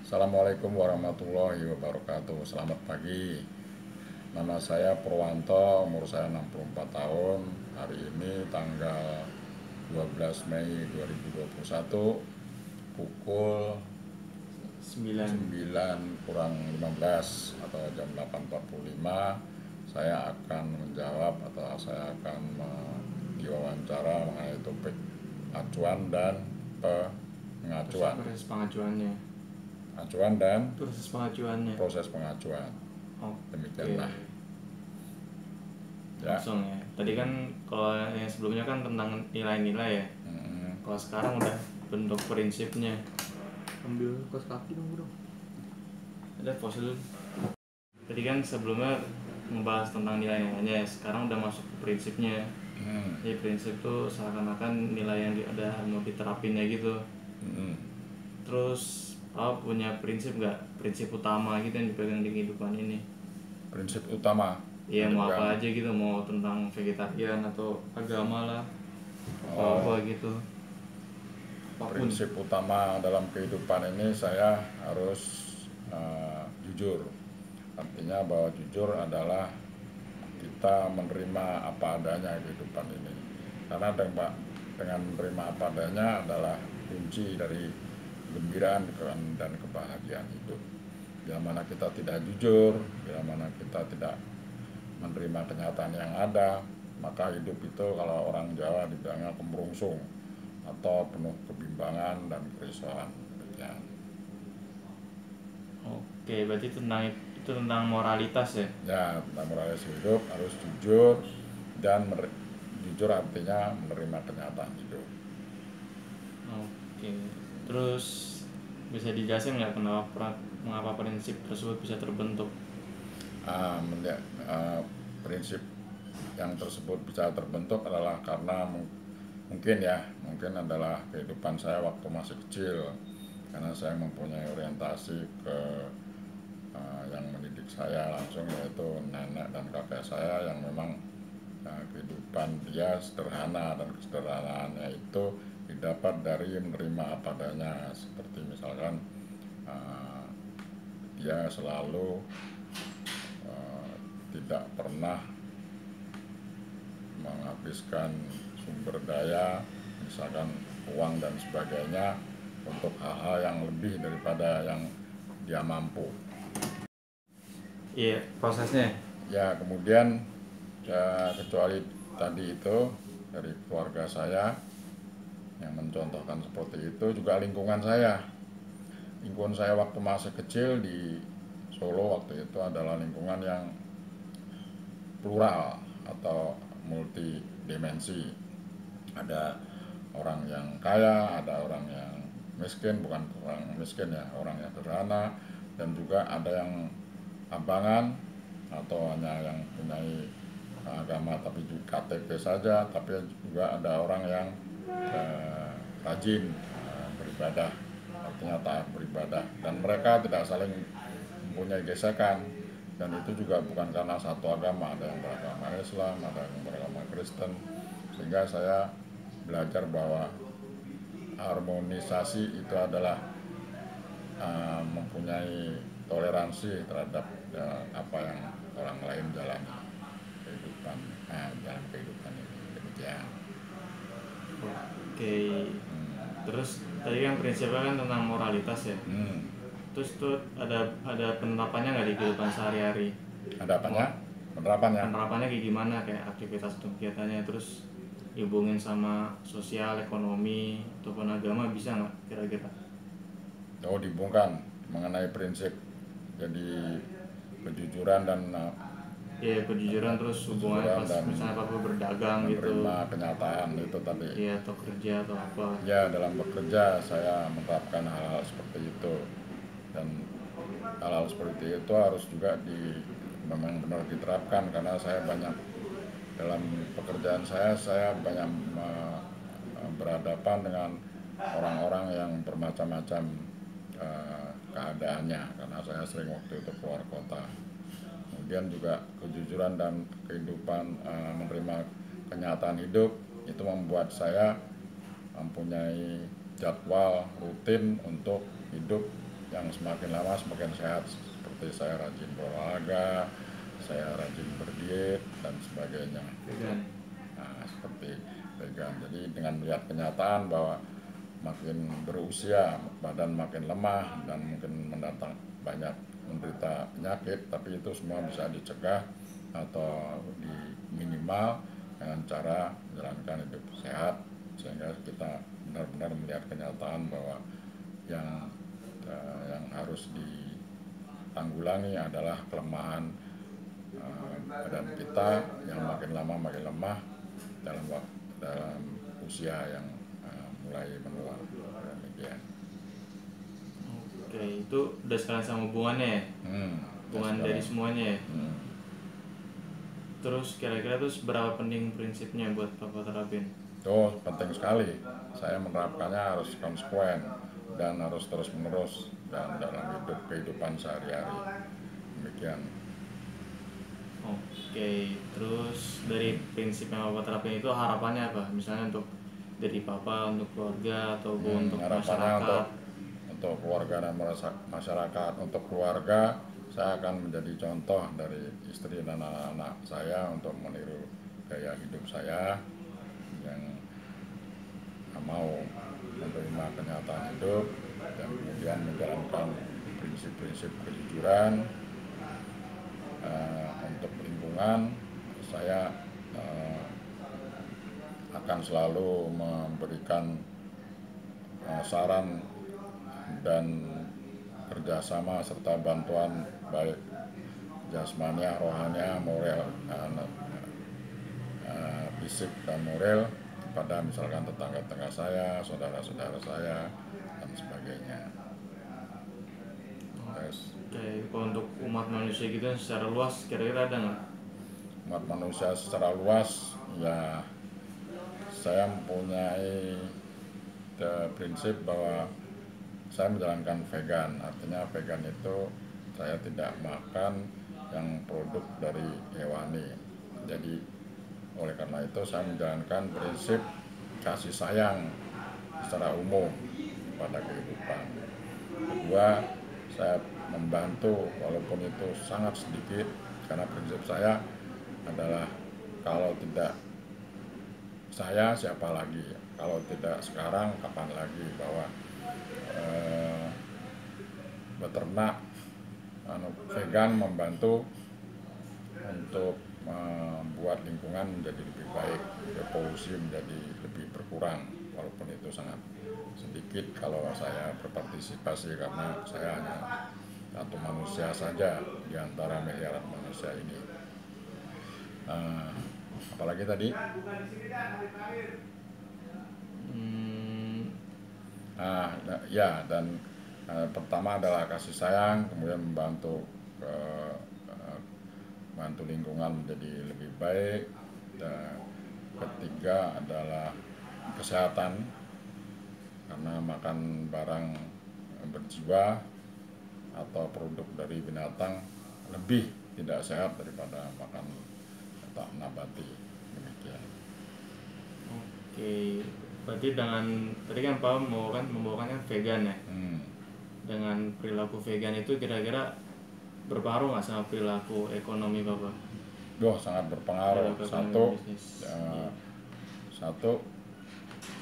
Assalamualaikum warahmatullahi wabarakatuh. Selamat pagi. Nama saya Purwanto, umur saya 64 tahun. Hari ini tanggal 12 Mei 2021 pukul 9. 9 kurang 15 atau jam 8.45. Saya akan menjawab atau saya akan diwawancara mengenai topik acuan dan pengacuan. Proses pengajuannya. Acuan dan Proses pengajuannya. proses pengajuan. Oke. Demikianlah. Ya. Langsung ya. Tadi kan kalau yang sebelumnya kan tentang nilai-nilai ya. Kalau sekarang udah bentuk prinsipnya. Ambil kos kaki dong bro. Ada fosil. Tadi kan sebelumnya membahas tentang nilai-nilainya, sekarang udah masuk ke prinsipnya. Jadi prinsip tuh seakan-akan nilai yang ada mau diterapinnya gitu. Terus punya prinsip nggak? Prinsip utama gitu yang dipegang di kehidupan ini? Prinsip utama. Iya, mau apa aja gitu, mau tentang vegetarian atau agama lah, apa gitu. Apapun. Prinsip utama dalam kehidupan ini saya harus jujur. Artinya bahwa jujur adalah kita menerima apa adanya kehidupan ini. Karena dengan menerima apa adanya adalah kunci dari kegembiraan dan kebahagiaan hidup. Bila mana kita tidak jujur, bila mana kita tidak menerima kenyataan yang ada, maka hidup itu kalau orang Jawa dibilangnya kemerungsung atau penuh kebimbangan dan kerisauan. Oke, berarti itu tentang moralitas ya? Ya, tentang moralitas hidup harus jujur dan jujur artinya menerima kenyataan hidup. Oke, terus bisa dijelasin nggak mengapa prinsip tersebut bisa terbentuk? Prinsip yang tersebut bisa terbentuk adalah karena mungkin adalah kehidupan saya waktu masih kecil, karena saya mempunyai orientasi ke yang mendidik saya langsung, yaitu nenek dan kakek saya yang memang kehidupan dia sederhana, dan kesederhanaannya itu didapat dari menerima apa adanya. Seperti misalkan dia selalu tidak pernah menghabiskan sumber daya, misalkan uang dan sebagainya, untuk hal-hal yang lebih daripada yang dia mampu. Iya, prosesnya. Ya, kemudian kecuali tadi itu dari keluarga saya yang mencontohkan seperti itu, juga lingkungan saya. Lingkungan saya waktu masih kecil di Solo waktu itu adalah lingkungan yang plural atau multidimensi. Ada orang yang kaya, ada orang yang miskin, bukan orang miskin ya, orang yang sederhana, dan juga ada yang abangan atau hanya yang punya agama tapi juga KTP saja, tapi juga ada orang yang rajin beribadah, artinya taat beribadah, dan mereka tidak saling mempunyai gesekan. Dan itu juga bukan karena satu agama, ada yang beragama Islam, ada yang beragama Kristen, sehingga saya belajar bahwa harmonisasi itu adalah mempunyai toleransi terhadap apa yang orang lain jalani dalam kehidupan ini. Demikian. Oke. Terus tadi kan prinsipnya kan tentang moralitas ya. Terus tuh ada penerapannya nggak di kehidupan sehari-hari? Ada apanya? Penerapannya? Penerapannya kayak gimana, kayak aktivitas kegiatannya, terus dihubungin sama sosial, ekonomi, ataupun agama, bisa nggak kira-kira? Dihubungkan mengenai prinsip, jadi kejujuran dan Iya, kejujuran, terus hubungannya pas misalnya apa berdagang gitu. Menerima kenyataan itu tadi. Iya, atau kerja atau apa. Ya, dalam bekerja saya menerapkan hal-hal seperti itu, dan hal-hal seperti itu harus juga memang benar diterapkan, karena saya banyak dalam pekerjaan saya banyak berhadapan dengan orang-orang yang bermacam-macam keadaannya, karena saya sering waktu itu keluar kota. Kemudian juga kejujuran dan kehidupan, menerima kenyataan hidup itu membuat saya mempunyai jadwal rutin untuk hidup yang semakin lama semakin sehat, seperti saya rajin berolahraga, saya rajin berdiet dan sebagainya. Vegan. Nah, seperti vegan. Jadi dengan melihat kenyataan bahwa makin berusia badan makin lemah dan mungkin mendatang banyak menderita penyakit, tapi itu semua bisa dicegah atau minimal dengan cara menjalankan hidup sehat, sehingga kita benar-benar melihat kenyataan bahwa yang harus ditanggulangi adalah kelemahan badan kita yang makin lama makin lemah dalam usia yang mulai menua. Demikian. Oke, itu udah sekalian sama hubungannya ya? Hubungan dari semuanya ya? Terus kira-kira terus berapa penting prinsipnya buat Papa terapin? Itu penting sekali. Saya menerapkannya harus konsekuen dan harus terus-menerus dan dalam kehidupan sehari-hari. Demikian. Oke, terus dari prinsip yang Papa terapin itu harapannya apa? Misalnya untuk dari Papa, untuk keluarga, atau untuk masyarakat? Untuk keluarga dan masyarakat. Untuk keluarga, saya akan menjadi contoh dari istri dan anak-anak saya untuk meniru gaya hidup saya yang mau menerima kenyataan hidup dan kemudian menjalankan prinsip-prinsip kejujuran. Untuk lingkungan, saya akan selalu memberikan saran dan kerjasama serta bantuan baik jasmani, rohani, moral, fisik dan moral kepada misalkan tetangga-tetangga saya, saudara-saudara saya dan sebagainya. Oke, kalau untuk umat manusia gitu secara luas kira-kira ada nggak? Umat manusia secara luas, ya saya mempunyai prinsip bahwa saya menjalankan vegan. Artinya vegan itu saya tidak makan yang produk dari hewani. Jadi oleh karena itu saya menjalankan prinsip kasih sayang secara umum pada kehidupan. Kedua, saya membantu walaupun itu sangat sedikit, karena prinsip saya adalah kalau tidak saya siapa lagi, kalau tidak sekarang kapan lagi, bahwa beternak vegan membantu untuk membuat lingkungan menjadi lebih baik, polusi menjadi lebih berkurang, walaupun itu sangat sedikit kalau saya berpartisipasi, karena saya hanya satu manusia saja di antara miliaran manusia ini. Apalagi tadi? Ya, dan pertama adalah kasih sayang, kemudian membantu lingkungan menjadi lebih baik. Dan ketiga adalah kesehatan, karena makan barang berjiwa atau produk dari binatang lebih tidak sehat daripada makan nabati. Demikian. Oke, berarti dengan tadi kan Pak membawakan vegan ya. Dengan perilaku vegan itu kira-kira berpengaruh nggak sama perilaku ekonomi Bapak? Sangat berpengaruh. Satu,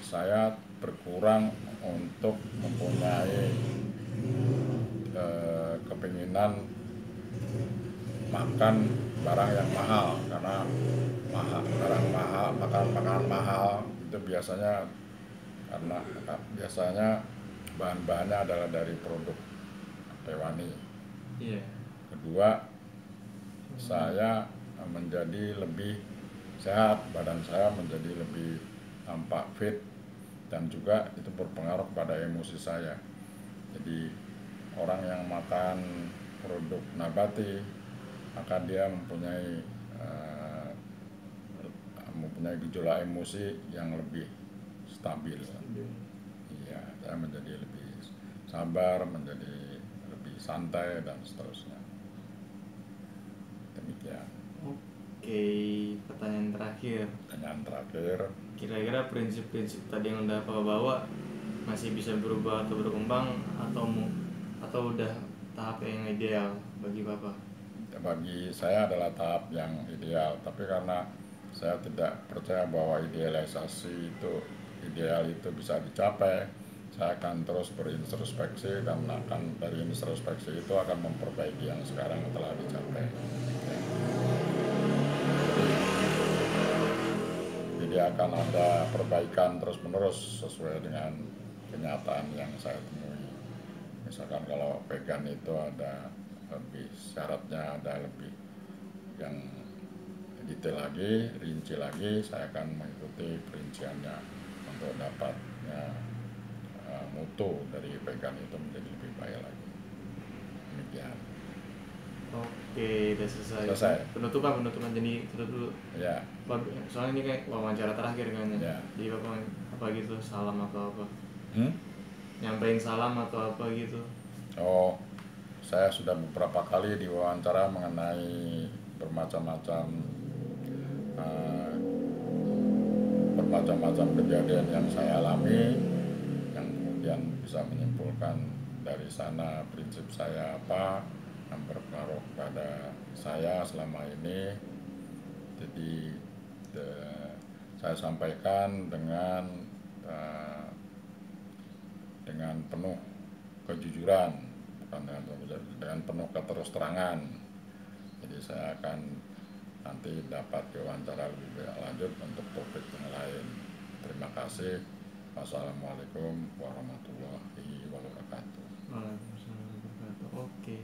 saya berkurang untuk mempunyai kepinginan makan barang yang mahal, karena barang mahal, makanan mahal itu biasanya bahan-bahannya adalah dari produk hewani. Kedua, saya menjadi lebih sehat, badan saya menjadi lebih tampak fit, dan juga itu berpengaruh kepada emosi saya. Jadi orang yang makan produk nabati, maka dia mempunyai gejolak emosi yang lebih stabil. Iya, saya menjadi lebih sabar, menjadi lebih santai dan seterusnya. Demikian. Oke, pertanyaan terakhir. Kira-kira prinsip-prinsip tadi yang udah Bapak bawa masih bisa berubah atau berkembang, atau atau udah tahap yang ideal bagi Bapak? Bagi saya adalah tahap yang ideal, tapi karena saya tidak percaya bahwa ideal itu bisa dicapai, saya akan terus berintrospeksi dan akan dari introspeksi itu akan memperbaiki yang sekarang telah dicapai. Jadi akan ada perbaikan terus-menerus sesuai dengan kenyataan yang saya temui. Misalkan kalau vegan itu ada lebih syaratnya, ada lebih yang detail lagi, rinci lagi, saya akan mengikuti perinciannya untuk dapatnya mutu dari vegan itu menjadi lebih baik lagi. Demikian. Oke, udah selesai. Selesai. Penutupan jadi tutup dulu. Ya. Soalnya ini kayak wawancara terakhir kan ya. Ya. Jadi Bapak apa gitu, salam atau apa? Hmm? Nyampein salam atau apa gitu? Oh, saya sudah beberapa kali diwawancara mengenai bermacam-macam kejadian yang saya alami, yang kemudian bisa menyimpulkan dari sana prinsip saya apa yang berpengaruh pada saya selama ini. Jadi saya sampaikan dengan penuh kejujuran, bukan dengan penuh keterus-terangan. Jadi saya akan nanti dapat diwawancara lebih lanjut untuk topik yang lain. Terima kasih. Wassalamualaikum warahmatullahi wabarakatuh. Waalaikumsalam warahmatullahi wabarakatuh. Oke.